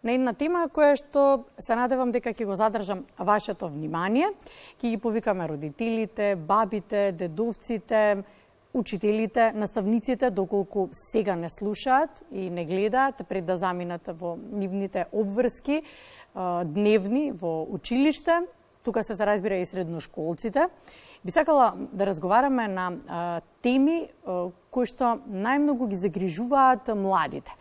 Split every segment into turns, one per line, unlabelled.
на една тема која што се надевам дека ќе го задржам вашето внимание. Ќе ги повикаме родителите, бабите, дедовците, учителите, наставниците, доколку сега не слушаат и не гледаат пред да заминат во нивните обврски дневни во училиште. Тука се разбира и средношколците. Би сакала да разговараме на теми кои што најмногу ги загрижуваат младите.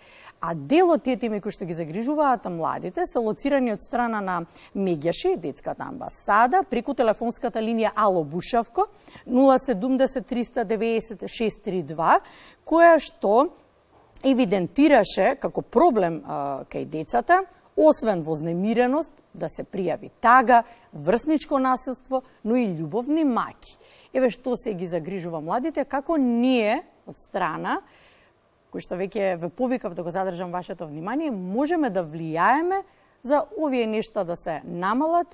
А дел од тие теми кои што ги загрижуваат младите се лоцирани од страна на Меѓаши, детската амбасада, преку телефонската линија Ало Бушавко 070 390 632, која што евидентираше како проблем кај децата, освен вознемиреност, да се пријави тага, врсничко насилство, но и љубовни маки. Еве што се ги загрижува младите, како ние од страна, кој што веќе ве повикав да го задржам вашето внимание, можеме да влијаеме за овие нешта да се намалат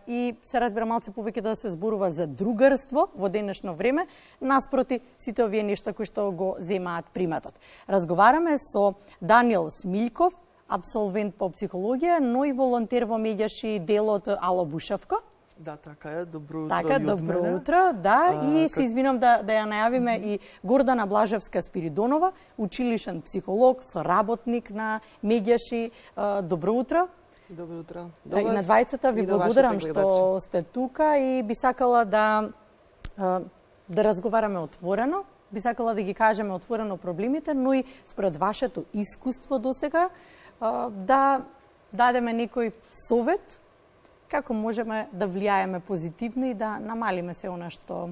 и се разбира малце повеќе да се зборува за другарство во денешно време, наспроти сите овие нешта кои што го земаат приматот. Разговараме со Даниел Смилков, абсолвент по психологија, но и волонтер во Меѓаши делот Ало Бушавко.
Да, така е. Добро утро
така,
и од
добро
мене.
утро, да. И се извинам да ја најавиме и Гордана Блажевска-Спиридонова, училишен психолог, соработник на Меѓаши. Добро утро.
Добро утро.
И на двајцата ви благодарам што сте тука и би сакала да разговараме отворено. Би сакала да ги кажеме отворено проблемите, но и според вашето искуство досега да дадеме некој совет како можеме да влијаеме позитивно и да намалиме се она што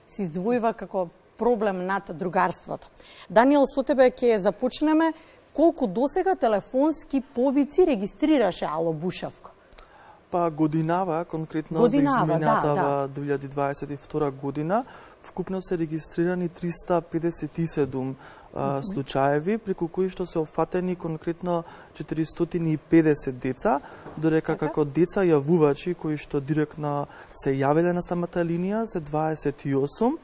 се издвојува како проблем над другарството. Даниел, со тебе ќе започнеме. Колку досега телефонски повици регистрираше Ало Бушавко?
Па годинава, конкретно за изминатава 2022 година, вкупно се регистрирани 357 случаеви, преку кои што се опфатени конкретно 450 деца, додека како деца јавувачи кои што директно се јавиле на самата линија се 28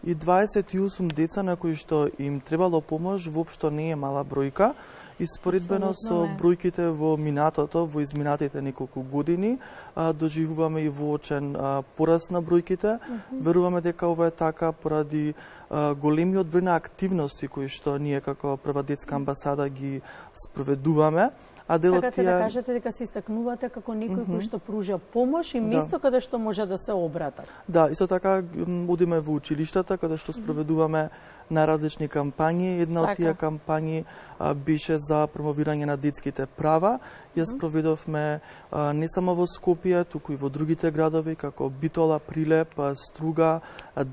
и 28 деца на кои што им требало помош воопшто не е мала бројка. Испоредбено со бројките во минатото, во изминатите неколку години, доживуваме и воочен пораст на бројките. Веруваме дека ова е така поради големиот број на активности кои што ние како Прва детска амбасада ги спроведуваме. А делот
Сакате да кажете дека се истакнувате како некој кој што пружа помош и место каде што може да се обратат.
Да, исто така одиме во училиштата каде што спроведуваме најразлични кампањи. Една од тие кампањи беше за промовирање на детските права. Ја спроведовме не само во Скопје, туку и во другите градови како Битола, Прилеп, Струга,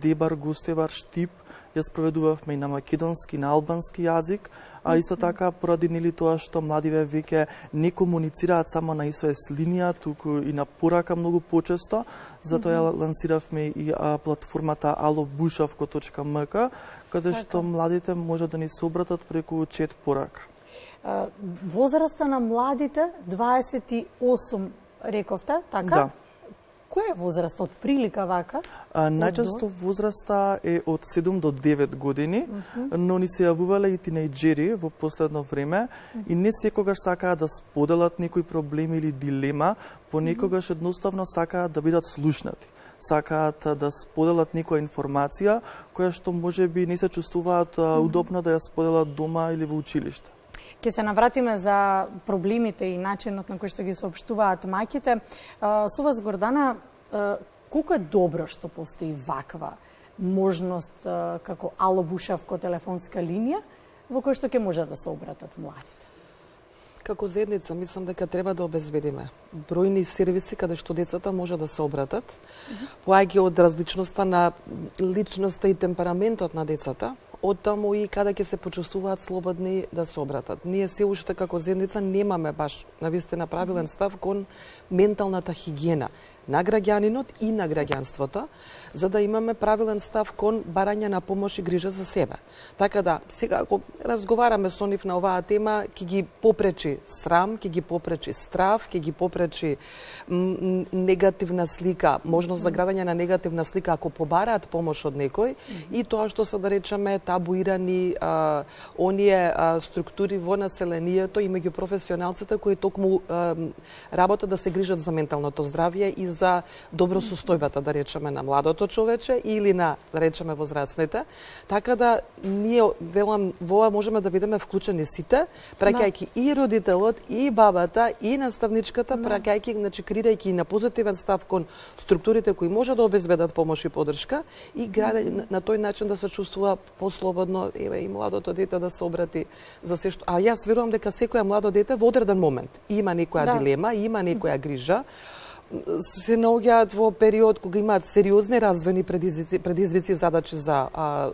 Дебар, Гостевар, Штип. Ја спроведувавме и на македонски, на албански јазик, а исто така поради нели тоа што младиве веќе не комуницираат само на SOS линија, туку и на порака многу почесто, затоа ја лансиравме и платформата alobushavko.mk, каде што младите може да ни се обратат преку чет порака.
Возраста на младите 28 рековте, така?
Да.
Која е возрастот прилика вака?
Најчесто возраста е од 7 до 9 години, но ни се јавувале и тинејџери во последно време и не секогаш сакаат да споделат некој проблем или дилема, понекогаш едноставно сакаат да бидат слушнати. Сакаат да споделат некоја информација која што можеби не се чувствуваат удобно да ја споделат дома или во училиште.
Ќе се навратиме за проблемите и начинот на кој што ги соопштуваат маќите. Со вас, Гордана, колку е добро што постои ваква можност како Ало Бушавко телефонска линија во кој што ќе може да се обратат младите?
Како заедница, мислам дека треба да обезбедиме бројни сервиси каде што децата може да се обратат, поаѓа од различноста на личноста и темпераментот на децата, оттаму и каде ќе се почувствуваат слободни да се обратат. Ние се уште како заедница немаме баш навистина правилен став кон менталната хигиена. на граѓанинот и на граѓанството, за да имаме правилен став кон барање на помош и грижа за себе. Така да, сега ако разговараме со нив на оваа тема, ќе ги попречи срам, ќе ги попречи страв, ќе ги попречи негативна слика, можност за градење на негативна слика ако побараат помош од некој и тоа што се да речеме табуирани оние структури во населението и меѓу професионалците кои токму работат да се грижат за менталното здравје и за добро состојбата, да речеме, на младото човече или на, да речеме, возрастните. Така да ние, велам, во можеме да видиме вклучени сите, праќајќи и родителот, и бабата, и наставничката, праќајќи, значи, креирајќи на позитивен став кон структурите кои може да обезбедат помош и поддршка и на тој начин да се чувствува послободно, еве, и младото дете да се обрати за се што... А јас верувам дека секоја младо дете во одреден момент има некоја дилема, има некоја грижа, се наоѓаат во период кога имаат сериозни развојни предизвици и задачи за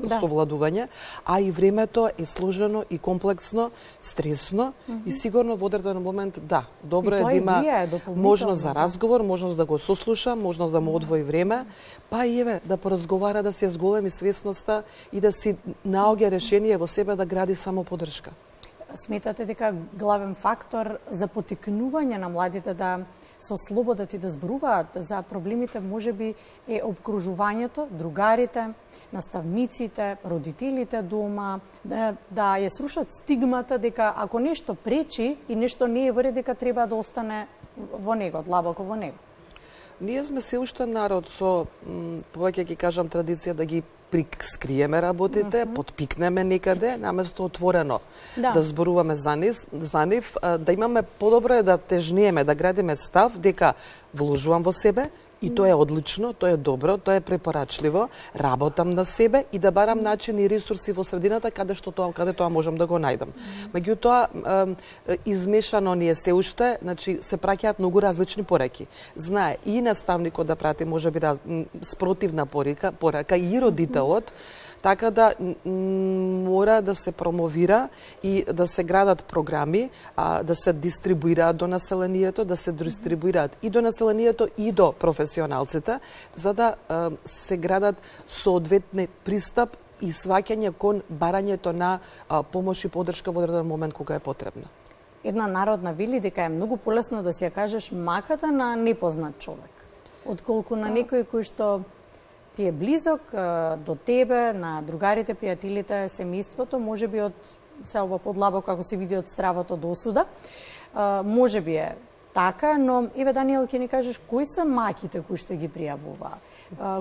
совладување, а и времето е сложено и комплексно, стресно и сигурно во одреден момент, добро е да има можност за разговор, можност да го сослуша, можност да му одвои време, па и еве да поразговара, да се зголеми свесноста и да си наоѓа решение во себе да гради само поддршка.
Сметате дека главен фактор за потикнување на младите да со слободата и да зборуваат за проблемите можеби е обкружувањето, другарите, наставниците, родителите дома, да ја срушат стигмата дека ако нешто пречи и нешто не е во ред, дека треба да остане во него, длабоко во него.
Ние сме се уште народ со, повеќе ќе кажам, традиција да ги прискриеме работите, подпикнеме некаде, наместо отворено да зборуваме за нив, да имаме подобро е да тежнееме, да градиме став дека вложувам во себе, и тоа е одлично, тоа е добро, тоа е препорачливо, работам на себе и да барам начини и ресурси во средината каде тоа можам да го најдам. Меѓутоа, измешано ни е се уште, значи се праќаат многу различни пораки. Знае и наставникот да прати можеби спротивна порака и родителот, така да мора да се промовира и да се градат програми, да се дистрибуираат до населението, да се дистрибуираат и до населението и до професионалците, за да се градат соодветни пристап и сваќање кон барањето на помош и поддршка во одреден момент кога е потребна.
Една народна вели дека е многу полесно да си ја кажеш маката на непознат човек, отколку на некој кој што ти е близок до тебе, на другарите, пријателите, семејството, можеби од се ова подлабоко ако се види од стравото до осуда. Можеби е така, но еве Даниел ќе ни кажеш кои се маките кои што ги пријавуваат?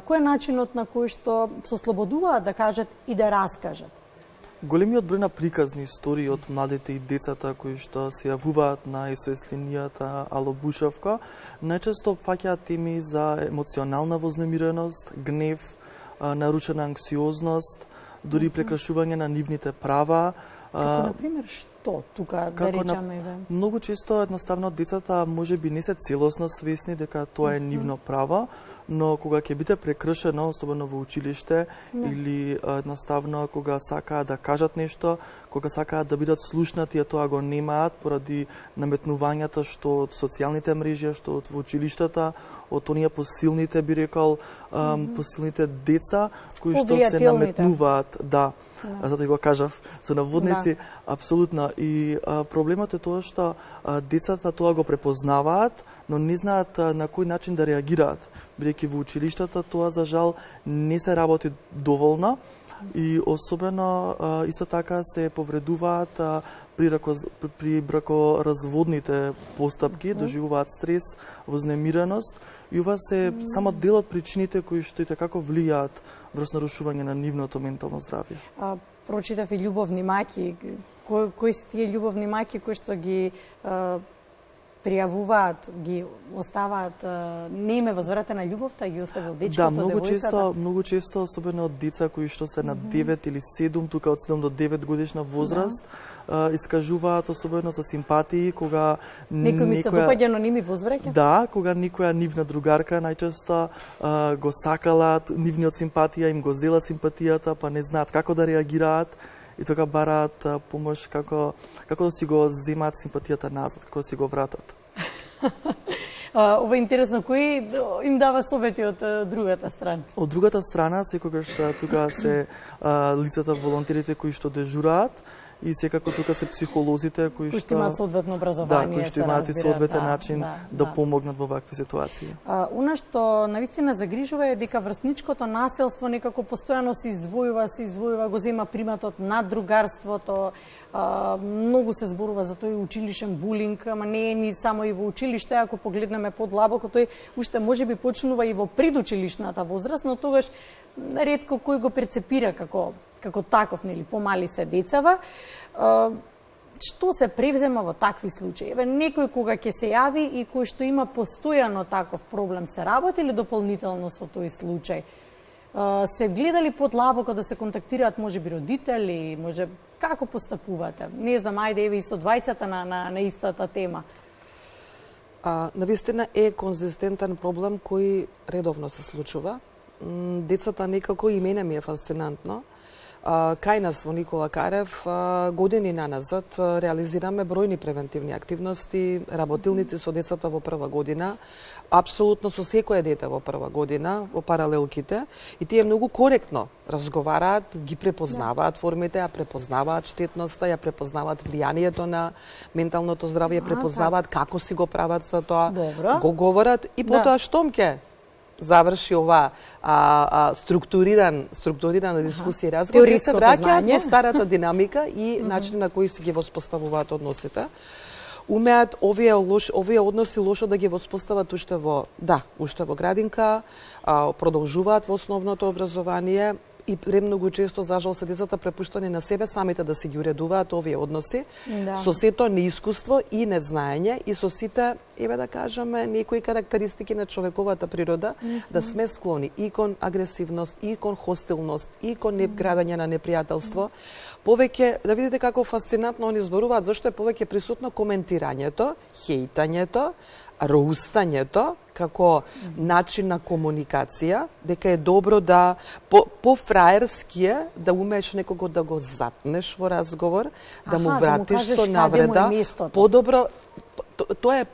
Кој е начинот на кој што се ослободуваат да кажат и да раскажат?
Големиот број на приказни истории од младите и децата кои што се јавуваат на SOS линијата Ало Бушевка, најчесто фаќаат теми за емоционална вознемиреност, гнев, нарушена анксиозност, дури прекршување на нивните права.
Како, например, што тука да речеме?
Многу често, едноставно, децата можеби не се целосно свесни дека тоа е нивно право, но кога ќе биде прекршено, особено во училиште, или едноставно кога сакаат да кажат нешто, кога сакаат да бидат слушнати, а тоа го немаат поради наметнувањата што од социјалните мрежи, што од училиштата, од оние посилните, би рекол, посилните деца, кои што се наметнуваат, за да го кажав, со наводници, апсолутно. И проблемот е тоа што децата тоа го препознаваат, но не знаат на кој начин да реагираат. Бидејќи во училиштата тоа, за жал, не се работи доволно и особено исто така се повредуваат при бракоразводните постапки, доживуваат стрес, вознемиреност и ова се само дел од причините кои што и како влијаат врз нарушување на нивното ментално здравје.
Прочитав и љубовни маки. Кои се тие љубовни маки кои што ги пријавуваат, ги оставаат неиме возвратена љубовта, ги оставил дечкото,
девојката? Многу често, особено од деца кои што се на 9 или 7, тука од 7 до 9 годишна возраст, искажуваат особено со симпатии, кога
некој ми се допаѓа, но не ми возвраќа?
Да, кога никоја нивна другарка најчесто го сакалат, нивниот симпатија им го зела симпатијата, па не знаат како да реагираат, и тога бараат помош како да си го земаат симпатијата назад, како да си го вратат.
Ова е интересно, кој им дава совети од другата страна?
Од другата страна, секогаш тука се лицата волонтерите кои што дежураат, и секако тука се психолозите кои што
имаат соодветно образование,
кои што имаат и соодветен начин да помогнат во вакви ситуации.
Она што навистина загрижува е дека врсничкото населство некако постојано се издвојува, го зема приматот над другарството. Многу се зборува за тој училишен булинг, ама не е ни само и во училиште, ако погледнеме подлабоко, тој уште можеби почнува и во предучилишната возраст, но тогаш ретко кој го перцепира како таков, нели, помали се децава. Што се превзема во такви случаи? Еве, некој кога ќе се јави и кој што има постојано таков проблем, се работи ли дополнително со тој случај? Се гледали подлабоко да се контактираат можеби родители, како постапувате? Не знам, ајде еве и со двајцата на истата тема.
Навистина е конзистентен проблем кој редовно се случува. Децата некако и мене ми е фасцинантно. Кај нас во Никола Карев години наназад реализираме бројни превентивни активности, работилници со децата во прва година, апсолутно со секое дете во прва година, во паралелките, и тие многу коректно разговараат, ги препознаваат формите, ја препознаваат штетноста, ја препознаваат влијанието на менталното здравје, препознаваат како си го прават за тоа, го говорат и потоа штом ќе заврши ова структурирана дискусија и разговор, се враќаат во старата динамика и начин на кој се ги воспоставуваат односите. Умеат овие односи лошо да ги воспостават уште во градинка, продолжуваат во основното образование и премногу често, за жал, се децата препуштани на себе самите да се ги уредуваат овие односи, со сето неискуство и незнаење и со сите, да кажеме, некои карактеристики на човековата природа, да сме склони и кон агресивност, и кон хостилност, и кон градење на непријателство. Повеќе, да видите како фасцинатно они зборуваат, зашто е повеќе присутно коментирањето, хейтањето, роустањето како начин на комуникација, дека е добро да по-фраерски е да умееш некого да го затнеш во разговор, да му вратиш со навреда, подобро, тоа е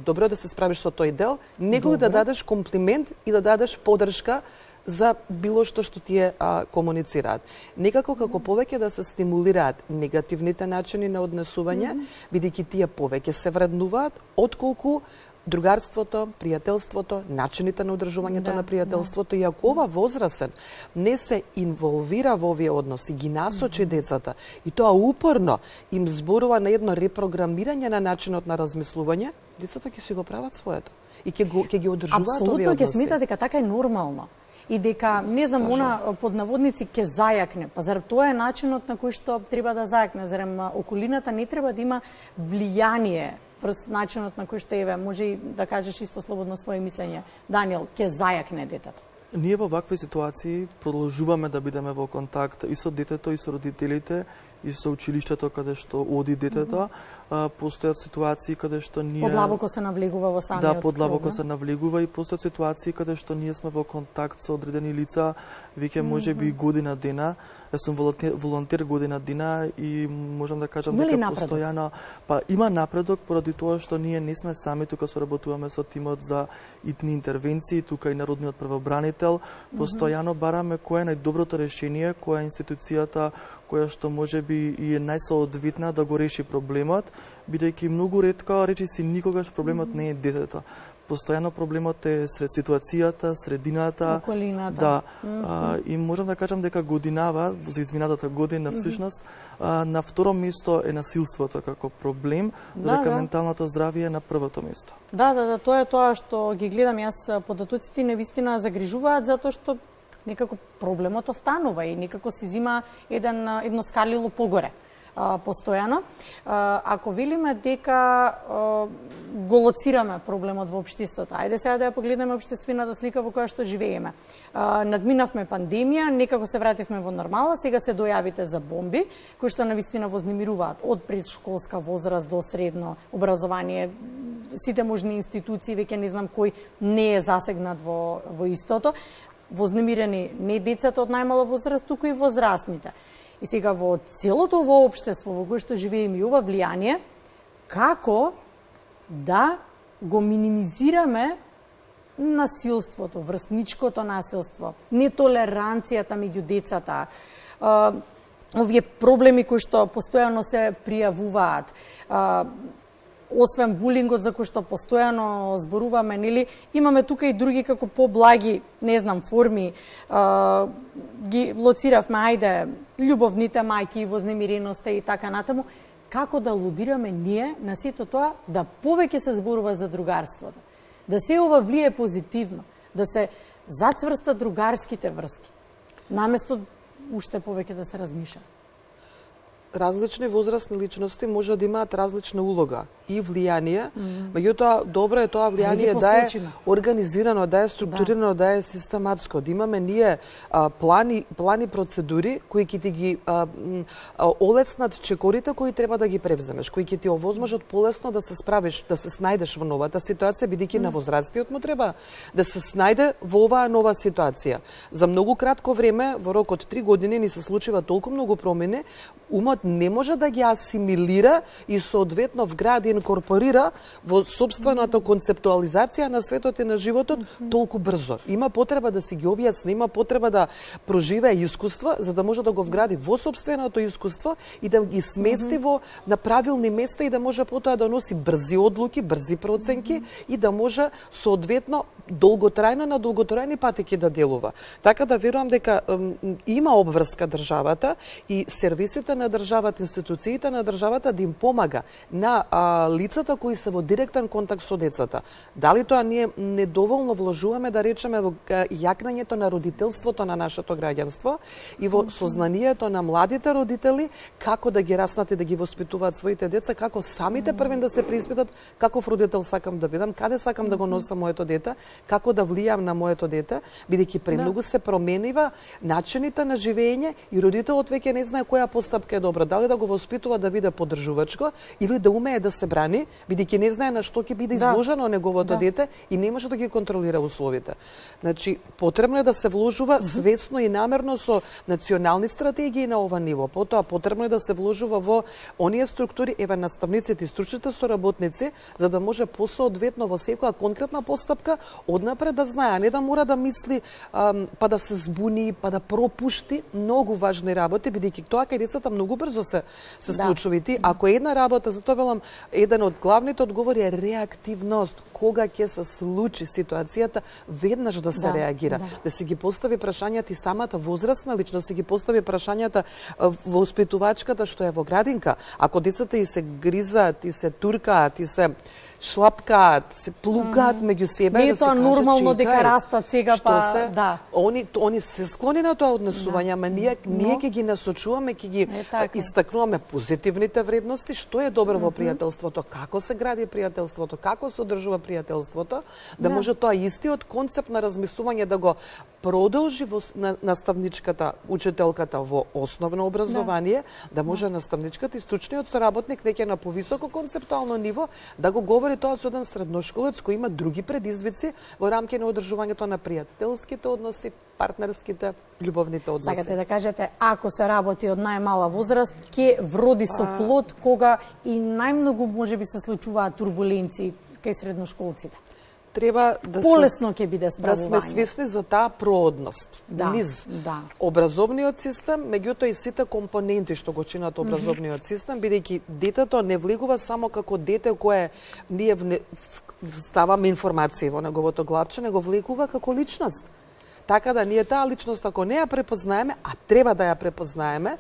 добро да се справиш со тој дел, него да дадеш комплимент и да дадеш поддршка за било што тие комуницираат. Некако како повеќе да се стимулираат негативните начини на однесување, бидејќи тие повеќе се вреднуваат, отколку другарството, пријателството, начините на одржувањето на пријателството, и ако ова возрасен не се инволвира во овие односи, ги насочи децата, и тоа упорно им зборува на едно репрограмирање на начинот на размислување, децата ќе си го прават своето и ќе ги одржуваат овие односи.
Апсолутно ќе смета дека така е нормално. И дека, не знам, она под наводници ќе зајакне. Па зарем тоа е начинот на кој што треба да зајакне? Зарем околината не треба да има влијание врз начинот на кој што може и да кажеш исто слободно своје мислење. Даниел, ќе зајакне детето?
Ние во вакви ситуации продолжуваме да бидеме во контакт и со детето, и со родителите, и со училиштето каде што оди детето. Постојат ситуации каде што ние
подлабоко се навлегува во самиот
Да, подлабоко се навлегува, и постојат ситуации каде што ние сме во контакт со одредени лица веќе можеби година дена. Јас сум волонтер година дена и можам да кажам дека постојано има напредок поради тоа што ние не сме сами, тука соработуваме со тимот за итни интервенции, тука и народниот правобранител. Постојано бараме кое е најдоброто решение, која е институцијата која што можеби и е најсоодветна да го реши проблемот, бидејќи многу ретко, речиси, никогаш проблемот не е детето. Постојано проблемот е ситуацијата, средината,
околината.
И можам да кажам дека годинава, за изминатата година всушност, на второ место е насилството како проблем, дека менталното здравје е на првото место.
Да, тоа е тоа што ги гледам јас податоците, навистина загрижуваат затоа што некако проблемот останува и некако се зима едно скалило погоре постојано. Ако велиме дека го лоцираме проблемот во општеството, ајде сега да ја погледнеме општествената слика во која што живееме. Надминавме пандемија, некако се вративме во нормала, сега се дојавите за бомби, кои што навистина вознемируваат од предшколска возраст до средно образование. Сите можни институции, веќе не знам кој не е засегнат во истото. Вознемирени не децата од најмала возраст, туку и возрастните. И сега во целото ово општество во кое што живееме и ова влијание, како да го минимизираме насилството, врсничкото насилство, нетолеранцијата меѓу децата, овие проблеми кои што постојано се пријавуваат, освен булингот за кој што постојано зборуваме, нели, имаме тука и други како поблаги, не знам, форми, ги лоциравме, ајде, љубовните мајки и вознемиреноста и така натаму. Како да алудираме ние на сето тоа да повеќе се зборува за другарството, да се ова влие позитивно, да се зацврстат другарските врски, наместо уште повеќе да се размиша.
Различни возрастни личности може да имаат различна улога и влијание, меѓутоа добро е тоа влијание да е организирано, да е структурирано, да е систематско, да имаме ние плани процедури кои ќе ти ги олеснат чекорите кои треба да ги превземеш, кои ќе ти овозможат полесно да се справиш, да се снајдеш во новата ситуација, бидејќи на возрастиот му треба да се снајде во оваа нова ситуација. За многу кратко време, во рок од 3 години, ни се случува толку многу промени, умот не може да ги асимилира и соодветно вгради и инкорпорира во собствената концептуализација на светот и на животот толку брзо. Има потреба да си ги објасни, има потреба да проживее искуства за да може да го вгради во собственото искуство и да ги смести во на правилни места и да може потоа да носи брзи одлуки, брзи проценки и да може соодветно долготрајно на долготрајни патеки да делува. Така да верувам дека има обврска државата и сервисите на државата, институциите на државата да им помага на лицата кои се во директен контакт со децата. Дали тоа ние недоволно вложуваме, да речеме, во јакнањето на родителството на нашето граѓанство и во сознанието на младите родители како да ги раснат и да ги воспитуваат своите деца, како самите првен да се преиспитат каков родител сакам да бидам, каде сакам да го носам моето дете, како да влијам на моето дете, бидејќи премногу се променива начините на живење и родителот веќе не знае која постапка е добра, дали да го воспитува да биде поддржувачко или да умее да се брани, бидејќи не знае на што ќе биде изложено неговото дете и не може да ги контролира условите. Значи, потребно е да се вложува свесно и намерно со национални стратегии на ова ниво. Потоа потребно е да се вложува во оние структури, еве наставниците и стручните соработници, за да може посоодветно во секоја конкретна постапка однапред да знае, а не да мора да мисли па да се збуни, па да пропушти многу важни работи, бидејќи тоа кај децата многу брзо се случува. Ако една работа, затоа велам, еден од главните одговори е реактивност. Кога ќе се случи ситуацијата, веднаш да се реагира, да се ги постави прашањата и самата возрастна личност, се ги постави прашањата во воспитувачката што е во градинка. Ако децата и се гризат, и се туркаат, и се шлапкаат, се плукаат меѓу себе,
не е тоа нормално дека растат сега па
да. Они се склони на тоа однесување, ама ние ќе ги насочуваме, ќе ги истакнуваме позитивните вредности, што е добро во пријателството, како се гради пријателството, како се одржува пријателството, да може тоа истиот концепт на размислување да го продолжи во наставничката, учителката во основно образование, да може наставничката и стручниот соработник веќе на повисоко концептуално ниво да го говори тоа со еден средношколец кој има други предизвици во рамки на одржувањето на пријателските односи, партнерските, љубовните односи.
Сакате да кажете, ако се работи од најмала возраст, ќе вроди со плод кога и најмногу можеби се случуваат турбуленции кај средношколците.
Треба да
полесно ќе биде справување.
Да сме свесни за таа проодност низ образовниот систем, меѓутоа и сите компоненти што го чинат образовниот систем, бидејќи детето не влегува само како дете кое ние ставаме информации во неговото главче, него влегува како личност. Така да ние таа личност, ако не ја препознаеме, а треба да ја препознаеме,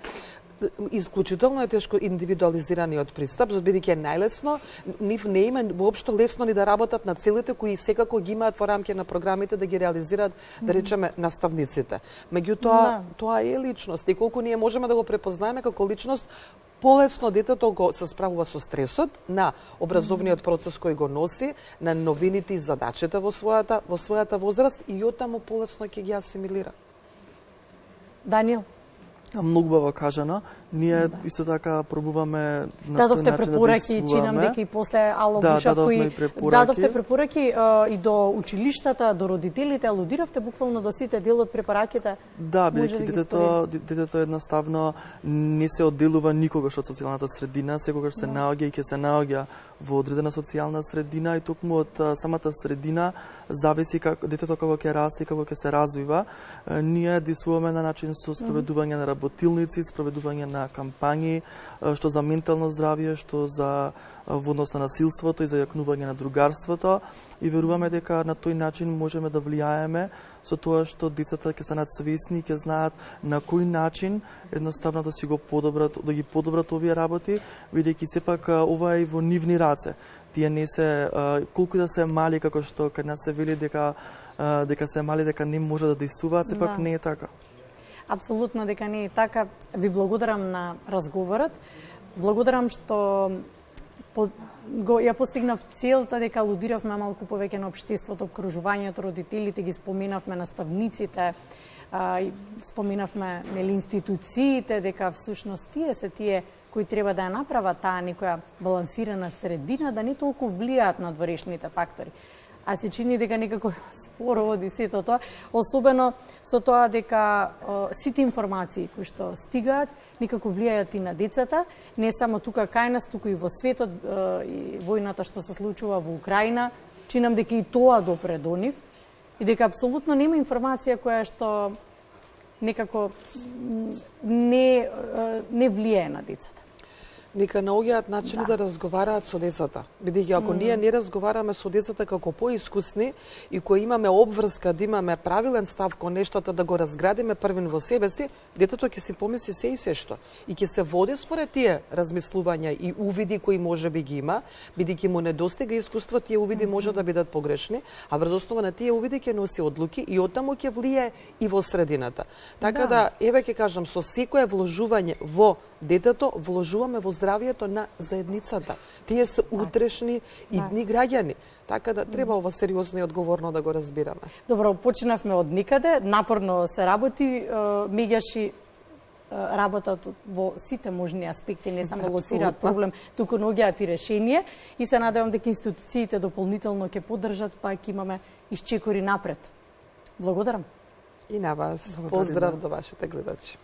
исклучително е тешко индивидуализираниот пристап, бидејќи е најлесно, нив не има воопшто лесно ни да работат на целите кои секако ги имаат во рамки на програмите да ги реализираат, да речеме, наставниците. Меѓутоа, тоа е личност и колку ние можеме да го препознаеме како личност, полесно детето го се справува со стресот на образовниот процес кој го носи, на новините и задачите во својата возраст и оттаму полесно ќе ги асимилира.
Даниел?
Многу баво кажано. Ние исто така пробуваме на тој
дадовте
начин
препораки,
да
чинам дека и после Ало
Да,
Бушав кои
дадовте
препораки и до училиштата, до родителите, алудиравте буквално до сите дел од препораките.
Да, бидејќи детето едноставно не се одделува никогаш од социјалната средина, секогаш се наоѓа и ќе се наоѓа во одредена социјална средина и токму од самата средина зависи како детето како ќе расте и како ќе се развива. Ние действуваме на начин со спроведување на работилници, спроведување на кампањи, што за ментално здравје, што за во однос на насилството и за јакнување на другарството и веруваме дека на тој начин можеме да влијаеме со тоа што децата ќе станат свесни, ќе знаат на кој начин едноставно да си го подобрат, да ги подобрат овие работи, бидејќи сепак ова е и во нивни раце. Тие не се колку да се мали како што кај нас се вели дека се мали дека не може да действуваат, сепак не е така.
Апсолутно дека не е така. Ви благодарам на разговорот. Благодарам што ја постигнав целта дека алудиравме малку повеќе на општеството, обкружувањето, родителите, ги споменавме наставниците, споменавме институциите, дека всушност тие се тие кои треба да ја направат таа некоја балансирана средина, да не толку влијаат на дворешните фактори. А се чини дека некако споро оди сето тоа, особено со тоа дека сите информации кои што стигаат некако влијаат и на децата, не само тука кај нас, туку и во светот, и војната што се случува во Украина, чинам дека и тоа допре до нив и дека апсолутно нема информација која што некако не влијае на децата.
Нека наоѓаат начини да разговараат со децата. Бидејќи ако ние не разговараме со децата како поискусни и кои имаме обврска да имаме правилен став кон нештото да го разградиме првин во себе си, детето ќе си помисли се и се што. И ќе се води според тие размислувања и увиди кои можеби ги има, бидејќи му недостига искуство, тие увиди може да бидат погрешни, а врз основа на тие увиди ќе носи одлуки и оттаму ќе влијае и во средината. Така да еве ќе кажам, со секое вложување во детето вложуваме во здравието на заедницата. Тие се утрешни и дни граѓани. Така да треба ова сериозно и одговорно да го разбираме.
Добро, починавме од никаде, напорно се работи, меѓаши работат во сите можни аспекти, не само лоцираат проблем, туку наоѓаат и решение и се надевам дека институциите дополнително ќе поддржат, па ќе имаме исчекори напред. Благодарам.
И на вас. Поздрав до вашите гледачи.